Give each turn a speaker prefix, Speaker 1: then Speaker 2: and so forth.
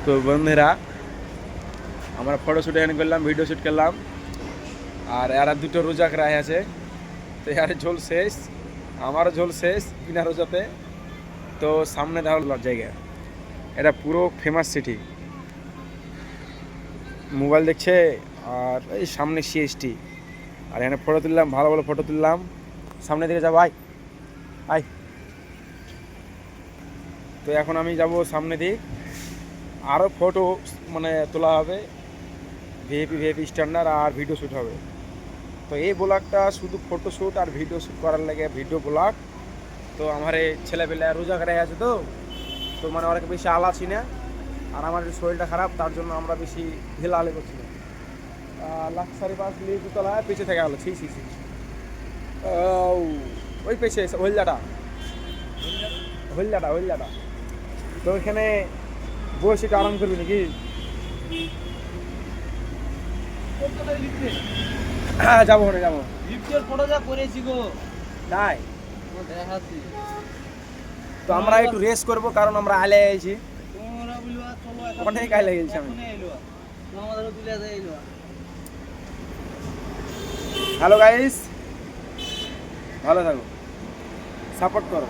Speaker 1: তো বন্ধুরা আমরা ফটো শ্যুট এখানে করলাম, ভিডিও শ্যুট করলাম। আর এরা দুটো রোজা রায় আছে, তো এর ঝোল শেষ, আমারও ঝোল শেষ বিনা রোজাতে। তো সামনে দেওয়া জায়গা, এটা পুরো ফেমাস সিটি। মোবাইল দেখছে আর এই সামনে সিএসটি। আর এখানে ফটো তুললাম, ভালো ভালো ফটো তুললাম। সামনে দিকে যাবো, আয় আয়। তো এখন আমি যাব সামনে দিক, আরও ফটো মানে তোলা হবে, ভিআইপি স্ট্যান্ডার্ড, আর ভিডিও শ্যুট হবে। তো এই ব্লগটা শুধু ফটো শ্যুট আর ভিডিও শ্যুট করার লাগে ভিডিও ব্লগ। তো আমার এই ছেলেপেলে রোজা করে আছে, তো মানে অনেক বেশি আলাছি না। আর আমার শরীরটা খারাপ, তার জন্য আমরা বেশি ঢিলাহালি করছি না। লাক্সারি বাস নিয়ে দুতলা পিছিয়ে থেকে গেলো, ছি ছি ছি। ওই পেছে হলদাটা, হলদাটা। তো ওইখানে বসে একটু আরাম করবি নাকি? হ্যাঁ যাবো, যাবো। তাই তো আমরা একটু রেস্ট করবো, কারণ আমরা আলে আইছি, অনেক আলে গেছি আমি। হ্যালো গাইস, ভালো থাকো, সাপোর্ট করো।